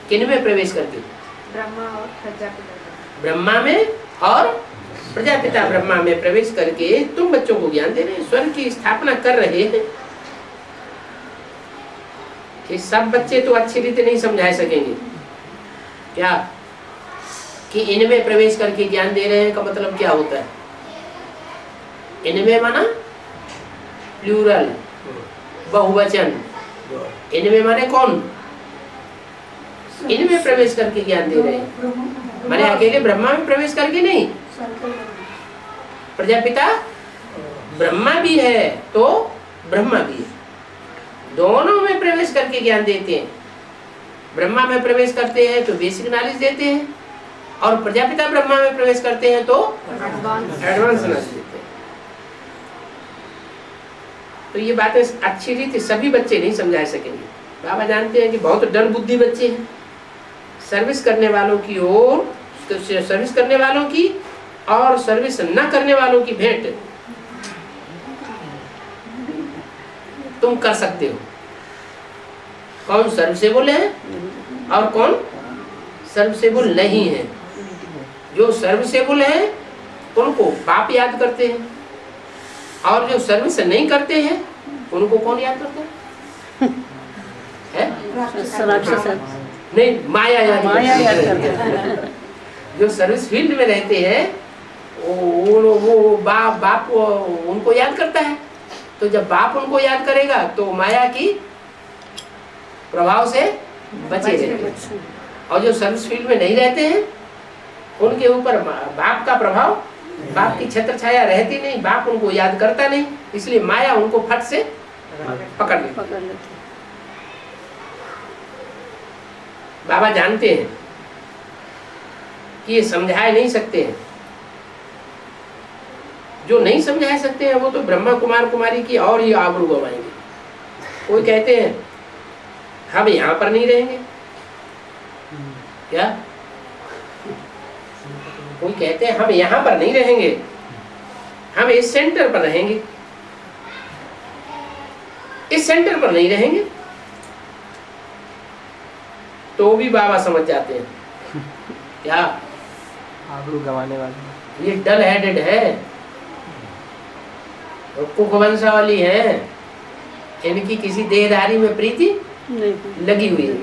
किनमें प्रवेश करके? ब्रह्मा और प्रजापिता। ब्रह्मा में और प्रजापिता ब्रह्मा में प्रवेश करके तुम बच्चों को ज्ञान दे रहे हैं, स्वर्ग की स्थापना कर रहे हैं। कि सब बच्चे तो अच्छी रीति नहीं समझा सकेंगे क्या कि इनमें प्रवेश करके ज्ञान दे रहे हैं का मतलब क्या होता है? इनमें माना प्लूरल, बहुवचन। इनमें माने कौन? इनमें प्रवेश करके ज्ञान दे रहे हैं, माने अकेले ब्रह्मा में प्रवेश करके नहीं। प्रजापिता ब्रह्मा भी है तो ब्रह्मा भी है, दोनों में प्रवेश करके ज्ञान देते हैं। ब्रह्मा में प्रवेश करते हैं तो बेसिक नॉलेज देते हैं, और प्रजापिता ब्रह्मा में प्रवेश करते हैं तो एडवांस नॉलेज देते हैं। तो ये बातें अच्छी रीति सभी बच्चे नहीं समझा सकेंगे। बाबा जानते हैं कि बहुत डर बुद्धि बच्चे हैं। सर्विस करने वालों की ओर, सर्विस करने वालों की और सर्विस न करने वालों की भेंट तुम कर सकते हो। कौन सर्विसेबल है और कौन सर्विसेबल नहीं है। जो सर्विसेबल है उनको बाप याद करते हैं, और जो सर्विस नहीं करते हैं उनको कौन याद करते हैं? नहीं, माया याद करते। जो सर्विस फील्ड में रहते हैं वो बाप उनको याद करता है। तो जब बाप उनको याद करेगा तो माया की प्रभाव से बचे रहते हैं। और जो सर्विस फील्ड में नहीं रहते हैं उनके ऊपर बाप का प्रभाव, बाप की छत्र छाया रहती नहीं, बाप उनको याद करता नहीं, इसलिए माया उनको फट से पकड़ लेती। बाबा जानते हैं कि ये समझाए नहीं सकते हैं। जो नहीं समझा सकते हैं वो तो ब्रह्मा कुमार कुमारी की और ही आबरू गवाएंगे। कोई कहते हैं हम यहाँ पर नहीं रहेंगे, क्या? कोई कहते हैं हम यहाँ पर नहीं रहेंगे, हम इस सेंटर पर रहेंगे, इस सेंटर पर नहीं रहेंगे। तो भी बाबा समझ जाते हैं क्या? आबरू गंवाने वाले ये डल हेडेड है, कुकवंशावली है, इनकी किसी देहधारी में प्रीति लगी हुई है।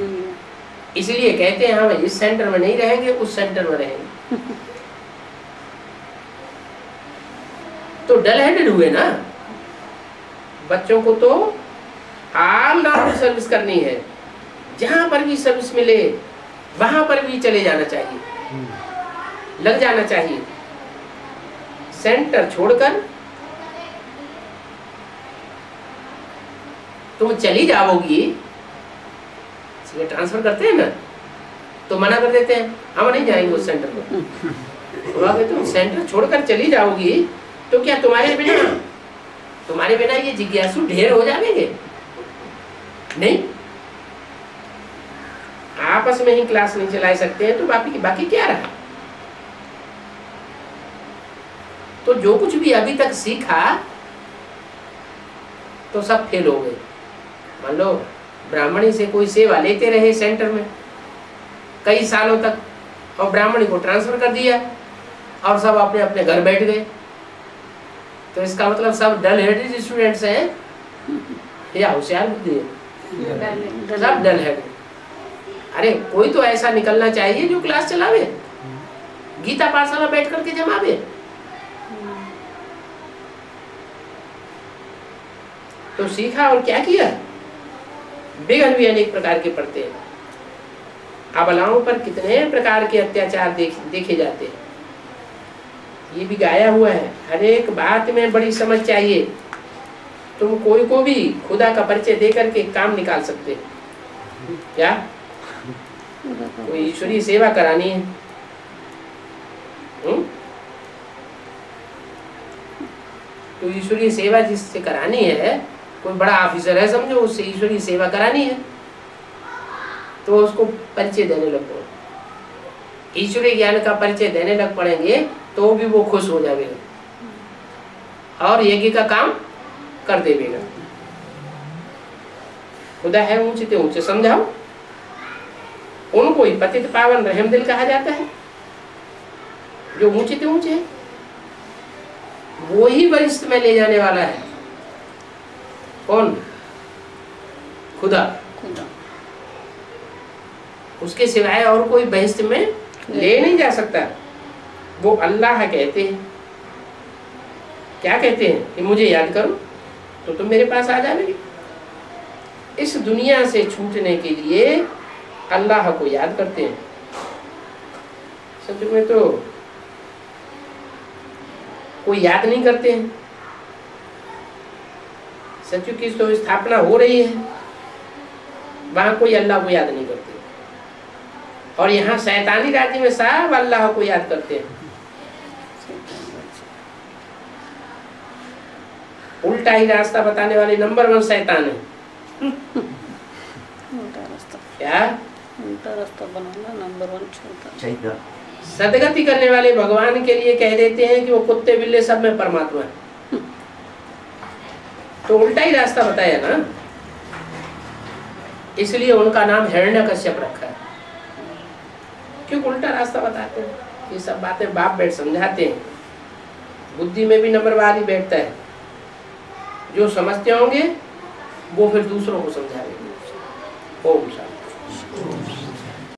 इसलिए कहते हैं हम इस सेंटर में नहीं रहेंगे, उस सेंटर में रहेंगे। तो डल हेडेड हुए ना। बच्चों को तो ऑल राउंड सर्विस करनी है, जहां पर भी सर्विस मिले वहां पर भी चले जाना चाहिए, लग जाना चाहिए। सेंटर छोड़कर तुम चली जाओगी, इसलिए ट्रांसफर करते हैं ना, तो मना कर देते हैं हम नहीं जाएंगे उस सेंटर पर। तुम सेंटर छोड़कर चली जाओगी तो क्या तुम्हारे बिना ये जिज्ञासु ढेर हो जाएंगे? नहीं, आपस में ही क्लास नहीं चला सकते हैं तो बाकी क्या रहा? तो जो कुछ भी अभी तक सीखा तो सब फेल हो गए। मान लो ब्राह्मणी से कोई सेवा लेते रहे सेंटर में कई सालों तक, और ब्राह्मणी को ट्रांसफर कर दिया और सब अपने अपने घर बैठ गए, तो इसका मतलब सब डल हेडेड स्टूडेंट्स हैं या होशियार बुद्धि है? सब डल हेडेड। अरे कोई तो ऐसा निकलना चाहिए जो क्लास चलावे, गीता पाठशाला बैठ करके जमावे। तो सीखा और क्या किया? विघ्न भी अनेक प्रकार के पड़ते हैं। अबलाओं पर कितने प्रकार के अत्याचार देखे जाते हैं, ये भी गाया हुआ है। हर एक बात में बड़ी समझ चाहिए। तुम कोई को भी खुदा का परिचय दे करके काम निकाल सकते हो क्या? कोई ईश्वरीय सेवा करानी है, तो ईश्वरीय सेवा जिससे करानी है, कोई बड़ा ऑफिसर है समझो, उससे ईश्वरीय सेवा करानी है तो उसको परिचय देने लग पड़ो। ईश्वरीय ज्ञान का परिचय देने लग पड़ेंगे तो भी वो खुश हो जाएगा और यज्ञ का काम कर देगा। खुदा है ऊंचे ऊंचे समझाओ, उनको ही पतित पावन रहम दिल कहा जाता है। जो ऊंचे ऊंचे है वो ही वरिष्ठ में ले जाने वाला है। कौन? खुदा। उसके सिवाय और कोई बहिष्ठ में ले नहीं जा सकता। वो अल्लाह कहते हैं। क्या कहते हैं? कि मुझे याद करो तो तुम मेरे पास आ जाओगे। इस दुनिया से छूटने के लिए अल्लाह को याद करते हैं। सच में तो कोई याद नहीं करते हैं। सत्युग की तो स्थापना हो रही है, वहां कोई अल्लाह को याद नहीं करते, और यहाँ शैतानी राज्य में सब अल्लाह को याद करते हैं। उल्टा ही रास्ता बताने वाले नंबर 1 शैतान है। उल्टा रास्ता, क्या? उल्टा रास्ता बनाना नंबर 1 छोड़ता। सदगति करने वाले भगवान के लिए कह देते हैं कि वो कुत्ते बिल्ले सब में परमात्मा है, तो उल्टा ही रास्ता बताया ना, इसलिए उनका नाम हिरण्यकश्यप रखा है। क्यों उल्टा रास्ता बताते हैं? ये सब बातें बाप बैठ समझाते हैं, बुद्धि में भी नंबरवार ही बैठता है। जो समझते होंगे वो फिर दूसरों को समझाएंगे। ओम शांति।